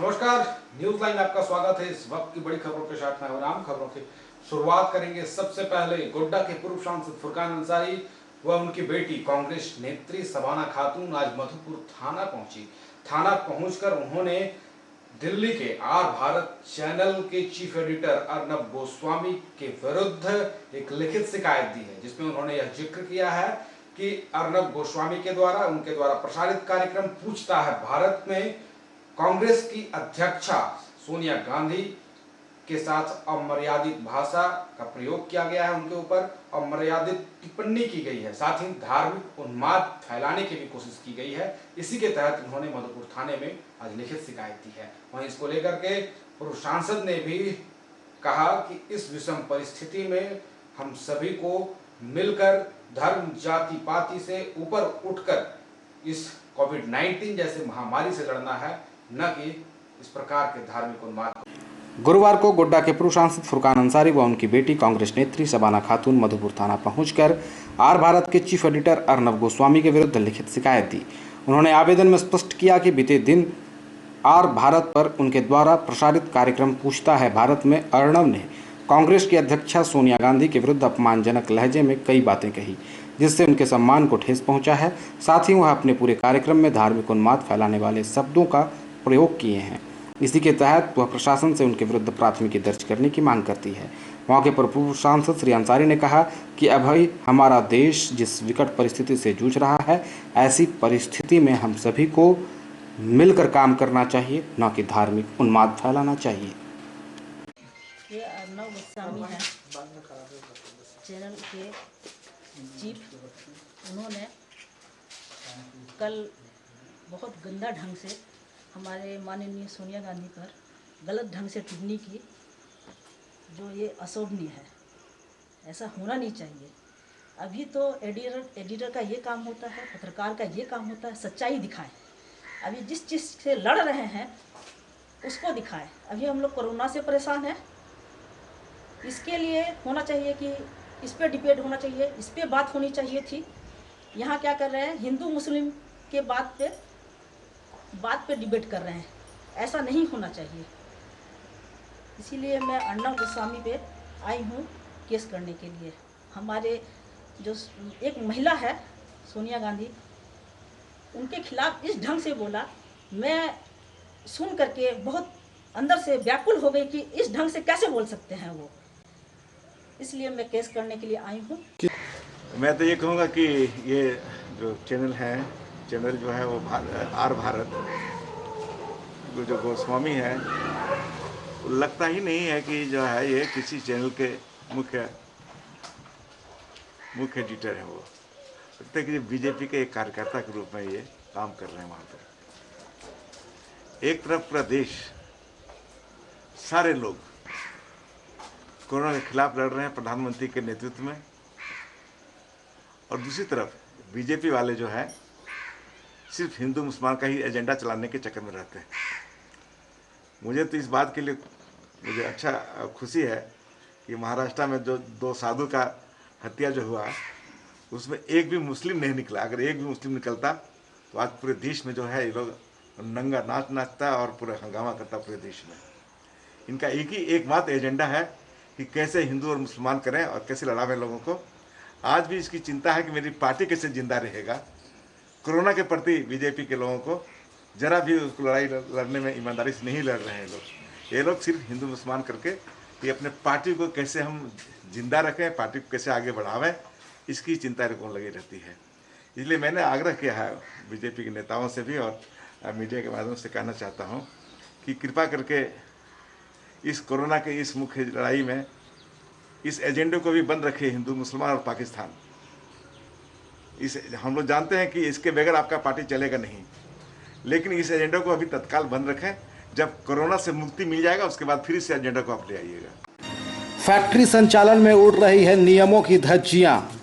नमस्कार, news line आपका स्वागत है। इस वक्त की बड़ी खबरों के साथ मैं हूं राम। खबरों की शुरुआत करेंगे। सबसे पहले गोड्डा के पूर्व सांसद फुरकान अंसारी व उनकी बेटी कांग्रेस नेत्री शबाना खातून आज मधुपुर थाना पहुंची। थाना पहुंचकर उन्होंने दिल्ली के आर भारत चैनल के चीफ एडिटर अर्नब गोस्वामी के विरुद्ध एक लिखित शिकायत दी है, जिसमें उन्होंने यह जिक्र किया है कि अर्नब गोस्वामी के द्वारा उनके द्वारा प्रसारित कार्यक्रम पूछता है भारत में कांग्रेस की अध्यक्षा सोनिया गांधी के साथ अमर्यादित भाषा का प्रयोग किया गया है, उनके ऊपर अमर्यादित टिप्पणी की गई है, साथ ही धार्मिक उन्माद फैलाने की भी कोशिश की गई है। इसी के तहत उन्होंने मधुपुर थाने में आज लिखित शिकायत दी है। वहीं इसको लेकर के पूर्व सांसद ने भी कहा कि इस विषम परिस्थिति में हम सभी को मिलकर धर्म जाति पाति से ऊपर उठकर इस कोविड-19 जैसे महामारी से लड़ना है, न कि इस प्रकार के धार्मिक उन्माद। गुरुवार को गोड्डा के पूर्व सांसद फुरकान अंसारी व उनकी बेटी कांग्रेस नेत्री शबाना खातून मधुपुर थाना पहुंचकर आर भारत के चीफ एडिटर अर्नब गोस्वामी के विरुद्ध लिखित शिकायत दी। उन्होंने आवेदन में स्पष्ट किया कि बीते दिन आर भारत पर उनके द्वारा प्रसारित कार्यक्रम पूछता है भारत में अर्नब ने कांग्रेस की अध्यक्षा सोनिया गांधी के विरुद्ध अपमानजनक लहजे में कई बातें कही, जिससे उनके सम्मान को ठेस पहुंचा है। साथ ही वह अपने पूरे कार्यक्रम में धार्मिक उन्माद फैलाने वाले शब्दों का प्रयोग किए हैं। इसी के तहत वह प्रशासन से उनके विरुद्ध प्राथमिकी दर्ज करने की मांग करती है। मौके पर पूर्व सांसद श्री अंसारी ने कहा कि अभी हमारा देश जिस विकट परिस्थिति से जूझ रहा है, ऐसी परिस्थिति में हम सभी को मिलकर काम करना चाहिए, न कि धार्मिक उन्माद फैलाना चाहिए। ये अर्नब गोस्वामी है, चैनल के चीफ। उन्होंने कल बहुत गंदा ढंग से हमारे माननीय सोनिया गांधी पर गलत ढंग से टिप्पणी की, जो ये अशोभनीय है। ऐसा होना नहीं चाहिए। अभी तो एडिटर का ये काम होता है, पत्रकार का ये काम होता है सच्चाई दिखाएं। अभी जिस चीज़ से लड़ रहे हैं उसको दिखाएं। अभी हम लोग कोरोना से परेशान हैं, इसके लिए होना चाहिए कि इस पे डिबेट होना चाहिए, इस पे बात होनी चाहिए थी। यहाँ क्या कर रहे हैं, हिंदू मुस्लिम के बात पे डिबेट कर रहे हैं। ऐसा नहीं होना चाहिए। इसीलिए मैं अर्नब गोस्वामी पे आई हूँ केस करने के लिए। हमारे जो एक महिला है सोनिया गांधी, उनके खिलाफ इस ढंग से बोला, मैं सुन करके बहुत अंदर से व्याकुल हो गई कि इस ढंग से कैसे बोल सकते हैं वो। इसलिए मैं केस करने के लिए आई हूँ। मैं तो ये कहूँगा कि ये जो चैनल जो है वो आर भारत जो गोस्वामी है, लगता ही नहीं है कि जो है ये किसी चैनल के मुख्य एडिटर है। वो लगता है कि बीजेपी के एक कार्यकर्ता के रूप में ये काम कर रहे हैं वहाँ पर। एक तरफ पूरा देश, सारे लोग कोरोना के खिलाफ लड़ रहे हैं प्रधानमंत्री के नेतृत्व में, और दूसरी तरफ बीजेपी वाले जो है सिर्फ हिंदू मुसलमान का ही एजेंडा चलाने के चक्कर में रहते हैं। मुझे तो इस बात के लिए अच्छा खुशी है कि महाराष्ट्र में जो 2 साधु का हत्या जो हुआ, उसमें एक भी मुस्लिम नहीं निकला। अगर एक भी मुस्लिम निकलता तो आज पूरे देश में जो है ये लोग नंगा नाच नाचता और पूरा हंगामा करता पूरे देश में। इनका एकमात्र एजेंडा है कि कैसे हिंदू और मुसलमान करें और कैसे लड़ावें लोगों को। आज भी इसकी चिंता है कि मेरी पार्टी कैसे जिंदा रहेगा। कोरोना के प्रति बीजेपी के लोगों को जरा भी उसको लड़ाई लड़ने में ईमानदारी से नहीं लड़ रहे हैं लोग। ये लोग सिर्फ हिंदू मुसलमान करके कि अपने पार्टी को कैसे हम जिंदा रखें, पार्टी को कैसे आगे बढ़ावें, इसकी चिंता लोगों को लगी रहती है। इसलिए मैंने आग्रह किया है बीजेपी के नेताओं से भी और मीडिया के माध्यम से कहना चाहता हूँ कि कृपा करके इस कोरोना के इस मुख्य लड़ाई में इस एजेंडे को भी बंद रखे, हिंदू मुसलमान और पाकिस्तान। हम लोग जानते हैं कि इसके बगैर आपका पार्टी चलेगा नहीं, लेकिन इस एजेंडे को अभी तत्काल बंद रखें। जब कोरोना से मुक्ति मिल जाएगा उसके बाद फिर इस एजेंडा को आप ले आइएगा। फैक्ट्री संचालन में उड़ रही है नियमों की धज्जियां।